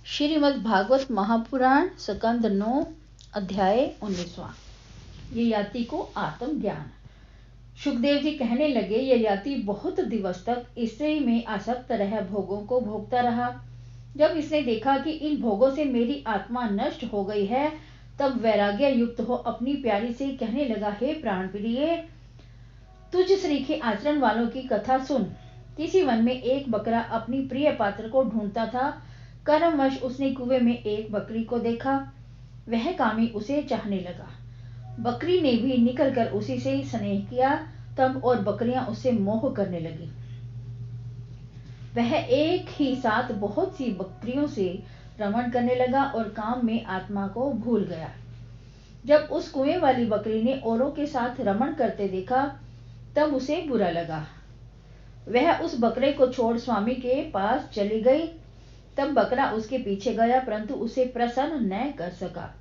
श्रीमद् भागवत महापुराण स्कंद 9 अध्याय 19वां। ययाति को आत्मज्ञान। सुखदेव जी कहने लगे, ययाति बहुत दिवस तक स्त्री में आसक्त रह भोगों को भोगता रहा। जब इसने देखा कि इन भोगों से मेरी आत्मा नष्ट हो गई है, तब वैराग्य युक्त हो अपनी प्यारी से कहने लगा, हे प्राण प्रिय, तुझ श्री के आचरण वालों की कथा सुन। किसी वन में एक बकरा अपनी प्रिय पात्र को ढूंढता था। कर्मवश उसने कुएं में एक बकरी को देखा। वह कामी उसे चाहने लगा। बकरी ने भी निकलकर उसी से स्नेह किया। तब और बकरियां उससे मोह करने लगी। वह एक ही साथ बहुत सी बकरियों से रमण करने लगा और काम में आत्मा को भूल गया। जब उस कुएं वाली बकरी ने औरों के साथ रमण करते देखा, तब उसे बुरा लगा। वह उस बकरे को छोड़ स्वामी के पास चली गई। तब बकरा उसके पीछे गया, परंतु उसे प्रसन्न न कर सका।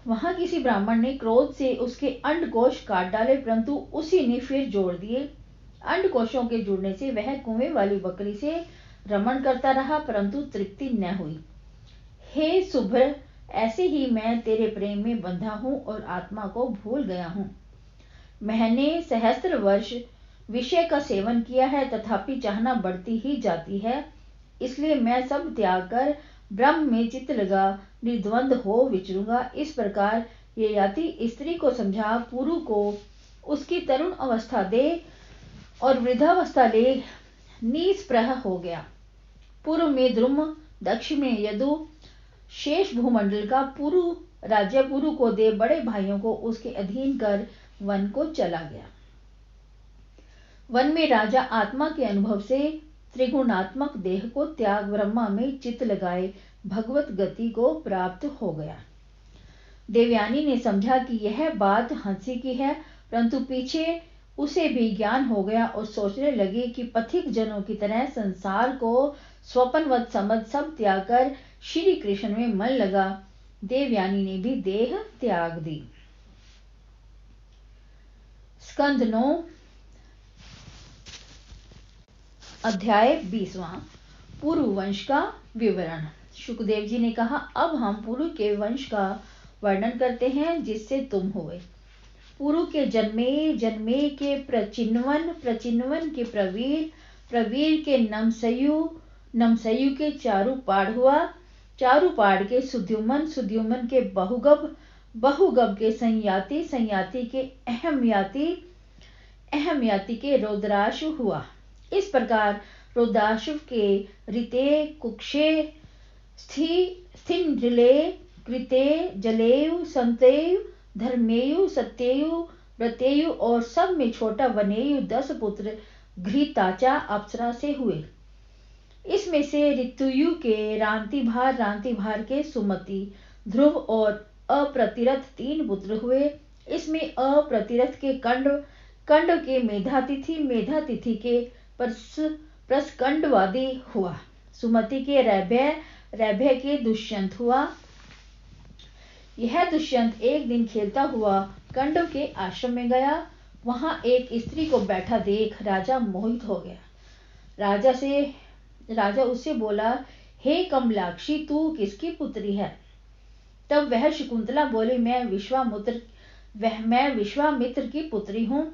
वहां किसी ब्राह्मण ने क्रोध से उसके अंडकोश काट डाले, परंतु उसी ने फिर जोड़ दिए। अंडकोशों के जुड़ने से वह कुएं वाली बकरी से रमण करता रहा, परंतु तृप्ति न हुई। हे शुभ्र, ऐसे ही मैं तेरे प्रेम में बंधा हूं और आत्मा को भूल गया हूं। मैंने सहस्त्र वर्ष विषय का सेवन किया है, तथापि चाहना बढ़ती ही जाती है। इसलिए मैं सब त्याग कर ब्रह्म में चित्त लगा निर्द्वंद हो विचरूंगा। इस प्रकार ययाति स्त्री को समझा, पुरु को उसकी तरुण अवस्था दे और वृद्धावस्था ले निस्पृह हो गया। पूर्व में द्रुम, दक्षिण में यदु, शेष भूमंडल का पुरु राज्य पुरु को दे बड़े भाइयों को उसके अधीन कर वन को चला गया। वन में राजा आत्मा के अनुभव से त्रिगुणात्मक देह को त्याग ब्रह्मा में चित्त लगाए भगवत गति को प्राप्त हो गया। देवयानी ने समझा कि यह बात हंसी की है, परंतु पीछे उसे भी ज्ञान हो गया और सोचने लगी कि पथिक जनों की तरह संसार को स्वप्नवत समझ सब त्याग कर श्री कृष्ण में मन लगा। देवयानी ने भी देह त्याग दी। स्कंद 9 अध्याय 20वां। पुरु वंश का विवरण। सुखदेव जी ने कहा, अब हम पुरु के वंश का वर्णन करते हैं जिससे तुम हुए। पुरु के जन्मे, जन्मे के प्रचिन्वन, प्रचिन्वन के प्रवीर, प्रवीर के नमसयु, नमसयु के चारुपाड़ हुआ, चारुपाड़ के सुद्युमन, सुद्युमन के बहुगब, बहुगब के संयाति, संयाति के अहमयाति, अहमयाति के रौद्राशु हुआ। इस प्रकार रौद्राशु के ऋते, कुक्षे, स्थिंजले, कृते, जलेयु, संतेयु, धर्मेयु, सत्येयु, व्रतेयु और सब में छोटा वनेयु 10 पुत्र घृताचा अप्सरा से हुए। इसमें से ऋतुयु के रांतिभार, रांतिभार के सुमति, ध्रुव और अप्रतिरथ 3 पुत्र हुए। इसमें अप्रतिरथ के कंड, कंड के मेधातिथि, मेधातिथि के प्रस्कंडवादी हुआ। सुमति के रैभ्य, रैभ्य के दुष्यंत हुआ। यह दुष्यंत एक दिन खेलता हुआ कंड के आश्रम में गया। वहां एक स्त्री को बैठा देख राजा मोहित हो गया। राजा उससे बोला, हे कमलाक्षी, तू किसकी पुत्री है? तब वह शकुंतला बोली, मैं विश्वामित्र की पुत्री हूँ।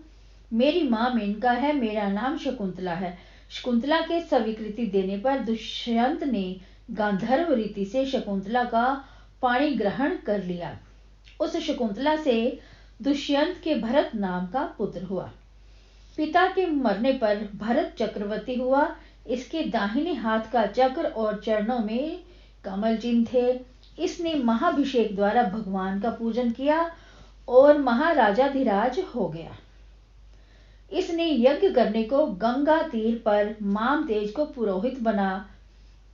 मेरी माँ मेनका है, मेरा नाम शकुंतला है। शकुंतला के स्वीकृति देने पर दुष्यंत ने गांधर्व रीति से शकुंतला का पाणी ग्रहण कर लिया। उस शकुंतला से दुष्यंत के भरत नाम का पुत्र हुआ। पिता के मरने पर भरत चक्रवर्ती हुआ। इसके दाहिने हाथ का चक्र और चरणों में कमल चिन्ह थे। इसने महाभिषेक द्वारा भगवान का पूजन किया और महाराजाधिराज हो गया। इसने यज्ञ करने को गंगा तीर पर मामतेज को पुरोहित बना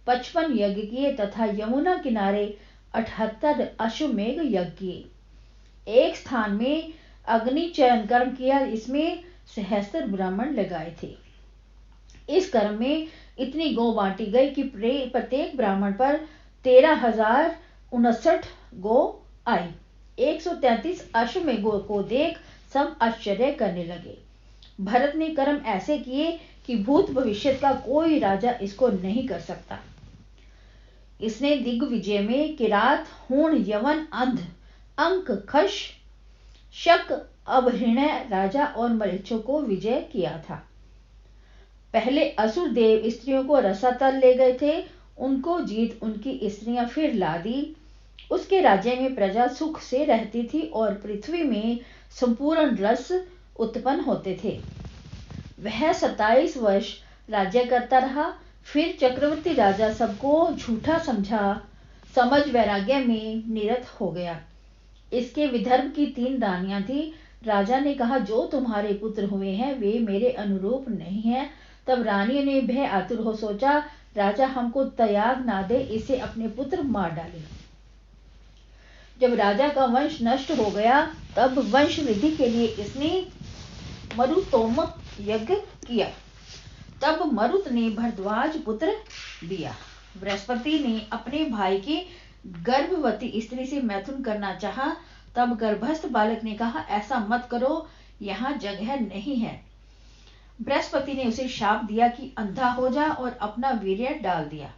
55 यज्ञ किए तथा यमुना किनारे 78 अश्वमेघ यज्ञ किए। एक स्थान में अग्नि चयन कर्म किया, इसमें सहस्त्र ब्राह्मण लगाए थे। इस कर्म में इतनी गौ बांटी गई कि प्रत्येक ब्राह्मण पर 13,059 गौ आई। 133 अश्वमेघों को देख सब आश्चर्य करने लगे। भरत ने कर्म ऐसे किए कि भूत भविष्य का कोई राजा इसको नहीं कर सकता। इसने दिग्विजय में किरात, हूण, यवन, अंध, अंक, खश, शक, अभृणय राजा और मलेच्छों को विजय किया था। पहले असुर देव स्त्रियों को रसातल ले गए थे, उनको जीत उनकी स्त्रियां फिर ला दी। उसके राज्य में प्रजा सुख से रहती थी और पृथ्वी में संपूर्ण रस उत्पन्न होते थे। वह 27 वर्ष राज्य करता रहा। फिर चक्रवर्ती राजा सबको झूठा समझ वैराग्य में निरत हो गया। इसके विदर्भ की 3 रानियां थी। राजा ने कहा, जो तुम्हारे पुत्र हुए हैं वे मेरे अनुरूप नहीं हैं। तब रानियों ने भय आतुर हो सोचा, राजा हमको त्याग ना दे, इसे अपने पुत्र मार डाले। जब राजा का वंश नष्ट हो गया तब वंश वृद्धि के लिए इसने मरुतोम यज्ञ किया। तब मरुत ने भरद्वाज पुत्र दिया। बृहस्पति ने अपने भाई की गर्भवती स्त्री से मैथुन करना चाहा। तब गर्भस्थ बालक ने कहा, ऐसा मत करो, यहाँ जगह नहीं है। बृहस्पति ने उसे शाप दिया कि अंधा हो जा और अपना वीर्य डाल दिया।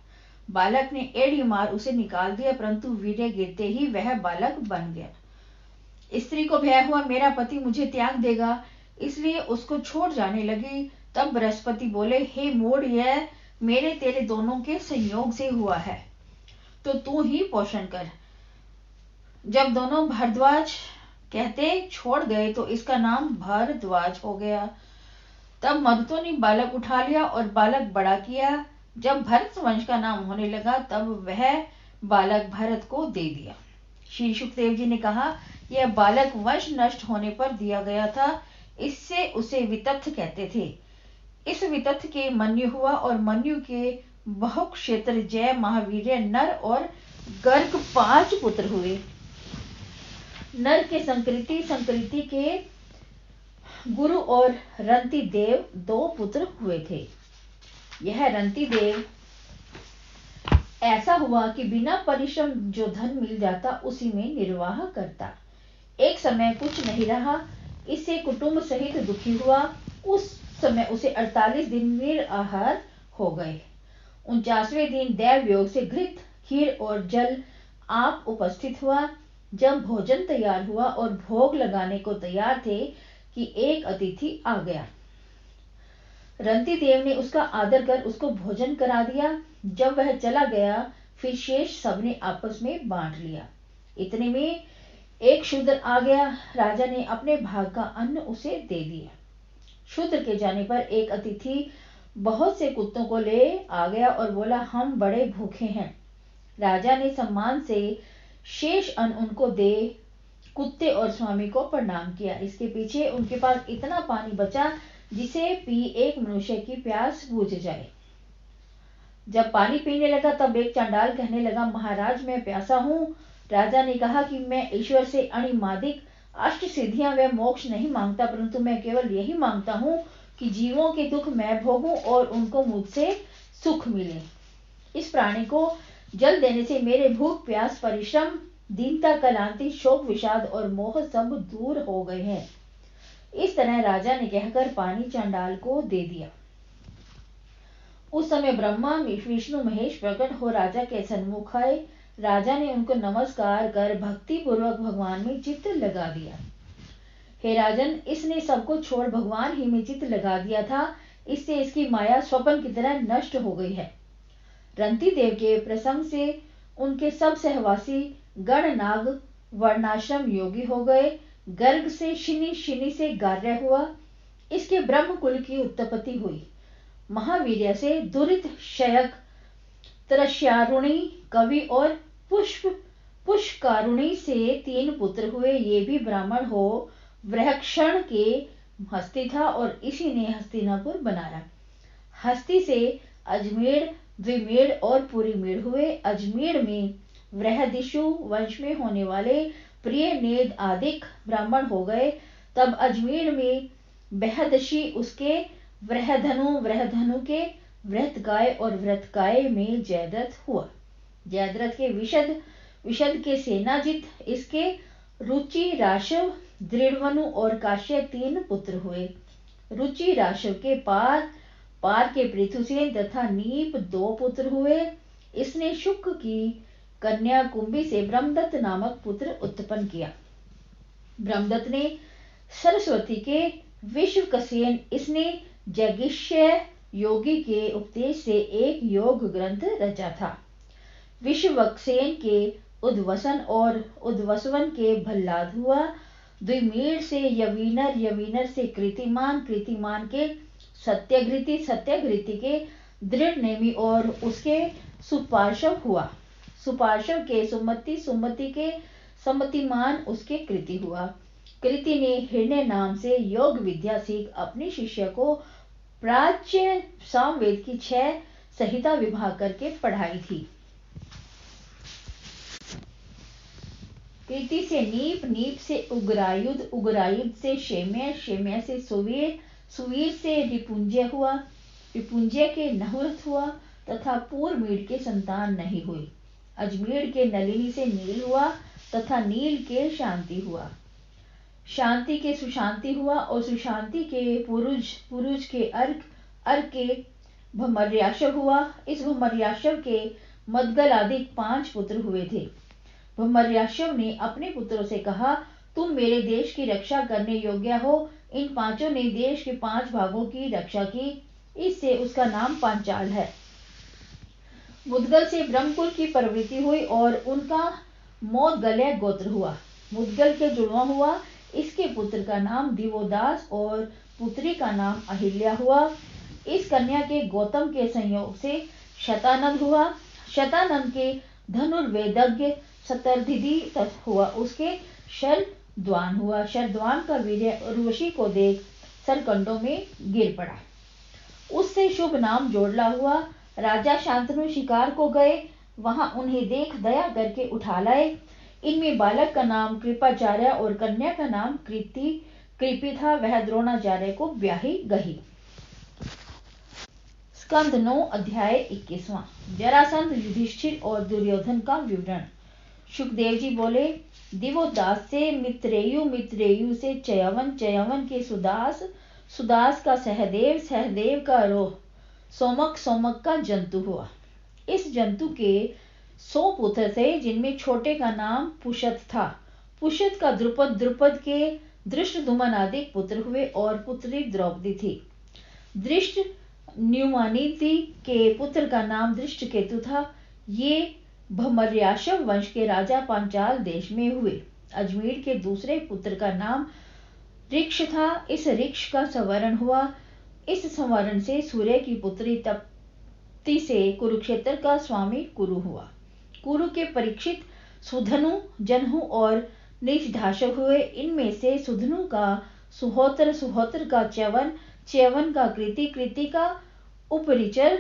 बालक ने एड़ी मार उसे निकाल दिया, परंतु वीर्य गिरते ही वह बालक बन गया। स्त्री को भय हुआ, मेरा पति मुझे त्याग देगा, इसलिए उसको छोड़ जाने लगी। तब बृहस्पति बोले, हे मूढ़, यह मेरे तेरे दोनों के संयोग से हुआ है, तो तू ही पोषण कर। जब दोनों भरद्वाज कहते छोड़ गए तो इसका नाम भरद्वाज हो गया। तब मरुतों ने बालक उठा लिया और बालक बड़ा किया। जब भरत वंश का नाम होने लगा तब वह बालक भरत को दे दिया। श्री सुखदेव जी ने कहा, यह बालक वंश नष्ट होने पर दिया गया था, इससे उसे वितथ कहते थे। इस वितथ के मन्यु हुआ और मन्यु के बहुक्षेत्र, जय, महावीर्य, नर और गर्ग 5 पुत्र हुए। नर के संकृति के गुरु और रंति देव 2 पुत्र हुए थे। यह रंति देव ऐसा हुआ कि बिना परिश्रम जो धन मिल जाता उसी में निर्वाह करता। एक समय कुछ नहीं रहा, इससे कुटुंब सहित दुखी हुआ। उस समय उसे 48 दिन निराहार हो गए। 49वें दिन दैव योग से घृत, खीर और जल आप उपस्थित हुआ। जब भोजन तैयार हुआ और भोग लगाने को तैयार थे कि एक अतिथि आ गया। रंति देव ने उसका आदर कर उसको भोजन करा दिया। जब वह चला गया फिर शेष सबने आपस में बांट लिया। इतने में एक शूद्र आ गया। राजा ने अपने भाग का अन्न उसे दे दिया। शूद्र के जाने पर एक अतिथि बहुत से कुत्तों को ले आ गया और बोला, हम बड़े भूखे हैं। राजा ने सम्मान से शेष अन्न उनको दे कुत्ते और स्वामी को प्रणाम किया। इसके पीछे उनके पास इतना पानी बचा जिसे पी एक मनुष्य की प्यास बुझ जाए। जब पानी पीने लगा तब एक चांडाल कहने लगा, महाराज मैं प्यासा हूँ। राजा ने कहा कि मैं ईश्वर से अणिमादिक 8 सिद्धियां व मोक्ष नहीं मांगता, परंतु मैं केवल यही मांगता हूँ कि जीवों के दुख मैं भोगूं और उनको मुझसे सुख मिले। इस प्राणी को जल देने से मेरे भूख, प्यास, परिश्रम, दीनता, क्लांति, शोक, विषाद और मोह सब दूर हो गए हैं। इस तरह राजा ने कहकर पानी चांडाल को दे दिया। उस समय ब्रह्मा, विष्णु, महेश प्रकट हो राजा के सन्मुख आए। राजा ने उनको नमस्कार कर भक्ति पूर्वक भगवान में चित्त लगा दिया। हे राजन, इसने सबको छोड़ भगवान ही में चित्त लगा दिया था, इससे इसकी माया स्वप्न की तरह नष्ट हो गई है। रंति देव के प्रसंग से उनके सब सहवासी गणनाग वर्णाश्रम योगी हो गए। गर्ग से शिनी, शिनी से गार्य हुआ। इसके ब्रह्म कुल की उत्पत्ति हुई। महावीर्य से दुरित, शयक, त्रस्यारुणी, कवि और पुष्कारुणी से 3 पुत्र हुए। ये भी ब्राह्मण हो। वृहक्षण के हस्ती था और इसी ने हस्तिनापुर बनाया। हस्ती से अजमेर, द्विमेढ़ और पुरीमेढ़ हुए। अजमेर में वृहदिषु वंश में होने वाले प्रिय नेद आदिक ब्राह्मण हो गए। तब अजमेर में बहदशी, उसके वृहधनु के वृहतगाय और वृहतगाय में जयद्रथ हुआ। जयद्रथ के विशद के सेनाजित, इसके रुचि, राशव, दृढ़वनु और काश्य 3 पुत्र हुए। रुचि राशव के पार के पृथुसेन तथा नीप 2 पुत्र हुए। इसने शुक की कन्या कुंभी से ब्रह्मदत्त नामक पुत्र उत्पन्न किया। ब्रह्मदत्त ने सरस्वती के विश्वक्सेन, इसने जैगिष्य योगी के उपदेश से एक योग ग्रंथ रचा था। विश्वक्सेन के उद्वसन और उद्वसवन के भल्लाद हुआ। द्विमीर से यवीनर, यवीनर से कृतिमान, कृतिमान के सत्यघृति, सत्यघृति के दृढ़नेमी और उसके सुपार्श्व हुआ। सुपार्श्व के सुमति, सुमति के सम्मतिमान उसके कृति हुआ। कृति ने हिरण्य नाम से योग विद्या सीख अपने शिष्य को प्राच्य सामवेद की 6 संहिता विभाग करके पढ़ाई थी। कृति से नीप, नीप से उग्रायुध, उग्रायुध से शेम्य, शेम्य से सुवीर, सुवीर से रिपुंजय हुआ। रिपुंजय के नहुरथ हुआ तथा पूर्वमीड के संतान नहीं हुई। अजमीर के नलिनी से नील हुआ तथा नील के शांति हुआ। शांति के सुशांति हुआ और सुशांति के पुरुष, पुरुष के अर्क, अर्क के भमर्याशव हुआ। इस भमर्याशव के मदगल आदि 5 पुत्र हुए थे। भमर्याशव ने अपने पुत्रों से कहा, तुम मेरे देश की रक्षा करने योग्य हो। इन 5 ने देश के 5 भागों की रक्षा की, इससे उसका नाम पांचाल है। मुदगल से ब्रह्मकुल की प्रवृत्ति हुई और उनका मोदगल्य गोत्र हुआ। मुदगल के जुड़वा हुआ, इसके पुत्र का नाम दिवोदास और पुत्री का नाम अहिल्या हुआ। इस कन्या के गौतम के संयोग से शतानंद हुआ। शतानंद के धनुर्वेदज्ञ शतर्धिदी हुआ, उसके शरद्वान हुआ। शरद्वान का वीर्य उर्वशी को देख सरकंडों में गिर पड़ा। उससे शुभ नाम जोड़ला हुआ। राजा शांतनु शिकार को गए, वहां उन्हें देख दया करके उठा लाए। इनमें बालक का नाम कृपाचार्य और कन्या का नाम कृपी था। वह द्रोणाचार्य को ब्याही गई। स्कंद 9 अध्याय 21वां। जरासंध, युधिष्ठिर और दुर्योधन का विवरण। सुखदेव जी बोले, दिवोदास से मित्रेयु, मित्रेयु से चयवन, चयवन के सुदास, सुदास का सहदेव, सहदेव का रोह, सोमक, सोमक का जंतु हुआ। इस जंतु के 100 पुत्र थे, जिनमें छोटे का नाम पुषत था। पुषत का द्रुपद, द्रुपद के दृष्टद्युम्न आदि पुत्र हुए और पुत्री द्रौपदी थी। दृष्ट न्युमानिति के पुत्र का नाम दृष्टकेतु था। ये भमर्याशव वंश के राजा पांचाल देश में हुए। अजमेर के दूसरे पुत्र का नाम ऋक्ष था। इस ऋक्ष का संवरण हुआ। इस संवरण से सूर्य की पुत्री तप्ती से कुरुक्षेत्र का स्वामी कुरु हुआ। कुरु के परीक्षित सुधनु, जनहु और निषधाशव हुए। इनमें से सुधनु का सुहोत्र, सुहोत्र का च्यवन, च्यवन का कृति, कृति का उपरिचर,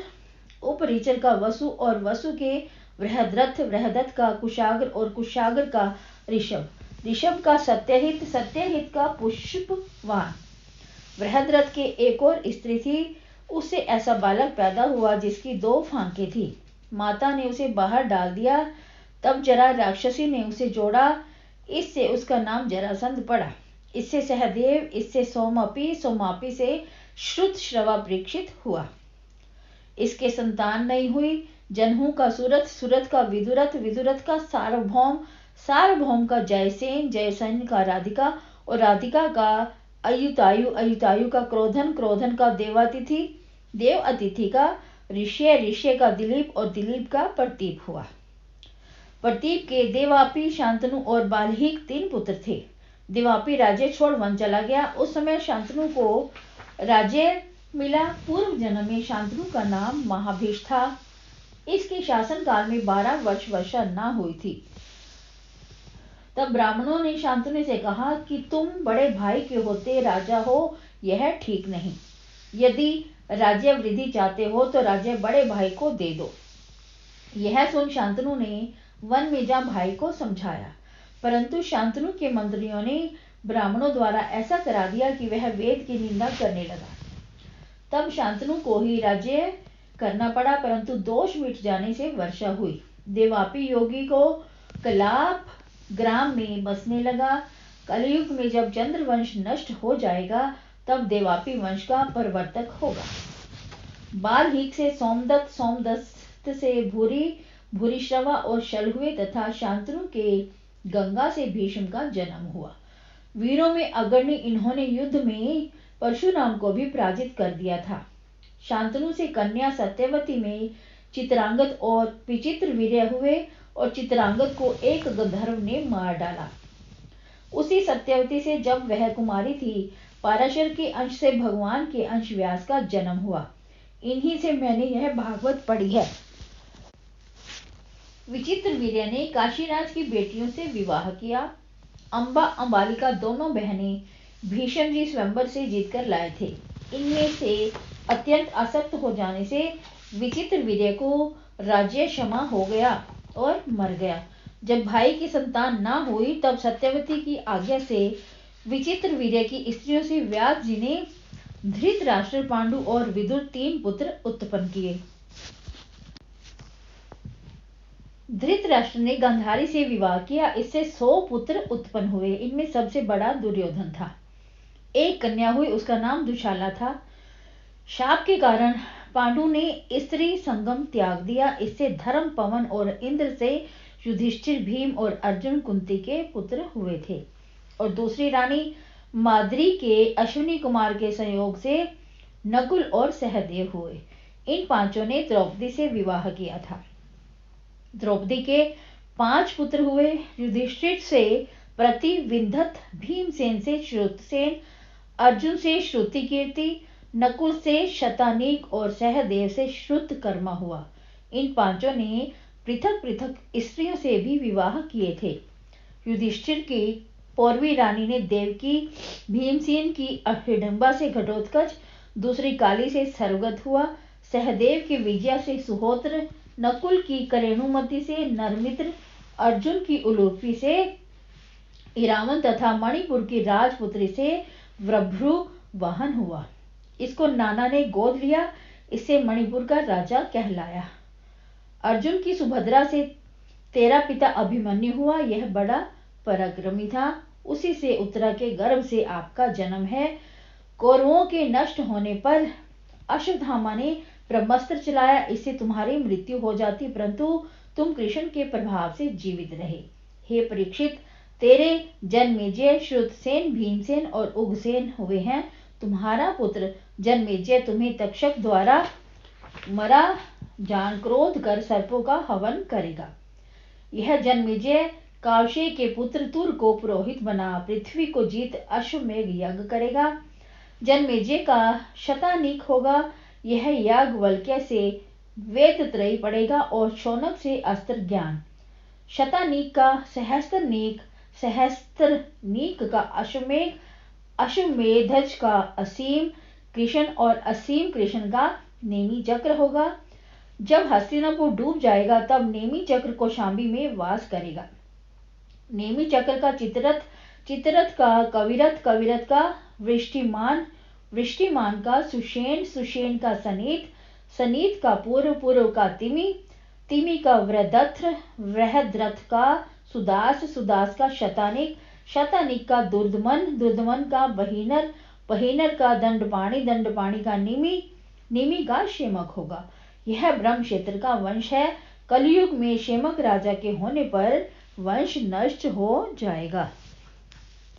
उपरिचर का वसु और वसु के बृहद्रथ, बृहदत्त का कुशाग्र और कुशाग्र का ऋषभ, ऋषभ का सत्यहित, सत्यहित का पुष्पवान। बृहद्रथ के एक और स्त्री थी, उससे ऐसा बालक पैदा हुआ जिसकी 2 फांकें थी। माता ने उसे बाहर डाल दिया। तब जरा राक्षसी ने उसे जोड़ा, इससे उसका नाम जरासंध पड़ा। इससे सहदेव, इससे सोमापी, सोमापी से श्रुत श्रवा परीक्षित हुआ। इसके संतान नहीं हुई। जनहू का सुरथ, सुरथ का विदुरथ, विदुरथ का सार्वभौम, सार्वभौम का जयसेन, जयसेन का राधिका और राधिका का अयुतायु, अयुतायु का क्रोधन, क्रोधन का देवातिथि, देव अतिथि का ऋष्य, ऋष्य का दिलीप और दिलीप का प्रतीप हुआ। प्रतीप के देवापी, शांतनु और बाल्हिक 3 पुत्र थे। देवापी राज्य छोड़ वन चला गया। उस समय शांतनु को राज्य मिला। पूर्व जन्म में शांतनु का नाम महाभीष था। इसके शासन काल में 12 वर्ष वर्षा न हुई थी। तब ब्राह्मणों ने शांतनु से कहा कि तुम बड़े भाई के होते राजा हो, यह ठीक नहीं। यदि राज्य वृद्धि चाहते हो तो राज्य बड़े भाई को दे दो। यह सुन शांतनु ने वन में जा भाई को समझाया, परंतु शांतनु के मंत्रियों ने ब्राह्मणों द्वारा ऐसा करा दिया कि वह वेद की निंदा करने लगा। तब शांतनु को ही राज्य करना पड़ा, परंतु दोष मिट जाने से वर्षा हुई। देवापी योगी को कलाप ग्राम में बसने लगा। कलयुग में जब चंद्रवंश नष्ट हो जाएगा, तब देवापी वंश का प्रवर्तक होगा। बाल्हिक से सोमदत्त, सोमदत्त से भूरी, भूरिश्रवा और शल्हुए तथा शांतनु के गंगा से भीष्म का जन्म हुआ। वीरों में अग्रणी इन्होंने युद्ध में परशुराम को भी पराजित कर दिया था। शांतनु से कन्या सत्यवती में चित्रांगद और विचित्र वीर्य हुए और चित्रांगद को एक गंधर्व ने मार डाला। उसी सत्यवती से जब वह कुमारी थी, पाराशर के अंश से भगवान के अंश व्यास का जन्म हुआ। इन्हीं से मैंने यह भागवत पढ़ी है। विचित्र वीर्य ने काशीराज की बेटियों से विवाह किया। अंबा अंबालिका दोनों बहनें भीष्म जी स्वयंवर से जीतकर लाए थे। इनमें से अत्यंत आसक्त हो जाने से विचित्र वीर्य को राज्य क्षमा हो गया और मर गया। जब भाई की संतान ना हुई तब सत्यवती की आज्ञा से विचित्र वीर्य की स्त्रियों से व्यास जी ने धृतराष्ट्र, पांडु और विदुर 3 पुत्र उत्पन्न किए। धृतराष्ट्र ने गांधारी से विवाह किया, इससे 100 पुत्र उत्पन्न हुए। इनमें सबसे बड़ा दुर्योधन था। एक कन्या हुई, उसका नाम दुशाला था। शाप के कारण पांडु ने स्त्री संगम त्याग दिया। इससे धर्म, पवन और इंद्र से युधिष्ठिर, भीम और अर्जुन कुंती के पुत्र हुए थे। और दूसरी रानी माद्री के अश्विनी कुमार के संयोग से नकुल और सहदेव हुए। इन पांचों ने द्रौपदी से विवाह किया था। द्रौपदी के 5 पुत्र हुए। युधिष्ठिर से प्रतिविंधत, भीमसेन से श्रुतसेन, अर्जुन से श्रुतिकीर्ति, नकुल से शतानीक और सहदेव से श्रुतकर्मा हुआ। इन पांचों ने पृथक पृथक स्त्रियों से भी विवाह किए थे। युधिष्ठिर की पौरवी रानी ने देवकी, भीमसेन की हिडंबा से घटोत्कच, दूसरी काली से सर्वगत हुआ, सहदेव की विजया से सुहोत्र, नकुल की करेणुमती से नरमित्र, अर्जुन की उलूपी से इरावन तथा मणिपुर की राजपुत्री से व्रभ्रु वाहन हुआ। इसको नाना ने गोद लिया, इससे मणिपुर का राजा कहलाया। अर्जुन की सुभद्रा से तेरा पिता अभिमन्यु हुआ। यह बड़ा पराक्रमी था। उसी से उत्तरा के गर्भ से आपका जन्म है। कौरवों के नष्ट होने पर अश्वत्थामा ने ब्रह्मास्त्र चलाया, इससे तुम्हारी मृत्यु हो जाती, परंतु तुम कृष्ण के प्रभाव से जीवित रहे। हे परीक्षित, तेरे जन्मेजय श्रुतसेन, भीमसेन और उग्रसेन हुए हैं। तुम्हारा पुत्र जन्मेजय तुम्हें तक्षक द्वारा मरा जान क्रोध कर सर्पों का हवन करेगा। यह जन्मेजय कालशेय के पुत्र तुर को पुरोहित बना पृथ्वी को जीत अश्वमेघ यज्ञ करेगा। जन्मेजय का शतानीक होगा। यह याज्ञवल्क्य से वेद त्रयी पढ़ेगा और शौनक से अस्त्र ज्ञान। शतानीक का सहस्त्रनीक, सहस्त्रनीक का अश्वमेघ, अश्वमेधज का असीम कृष्ण और असीम कृष्ण का नेमी चक्र होगा। जब हस्तिनापुर डूब जाएगा तब नेमी चक्र कौशाम्बी में वास करेगा। नेमी चक्र का चित्ररथ, चित्ररथ का कविरथ, कविरथ का वृष्टिमान, वृष्टिमान का सुषेण, सुषेण का सनीत, सनीत का पूर्व, पूर्व का तिमि, तिमि का वृहद्रथ, वृहद्रथ का सुदास, सुदास का शतानिक, शतानिक का दुर्दमन, दुर्दमन का बहिनर, बहिनर का दंडपाणि, दंडपाणि का निमि, निमि का शेमक होगा। यह ब्रह्म क्षेत्र का वंश है। कलयुग में शेमक राजा के होने पर वंश नष्ट हो जाएगा।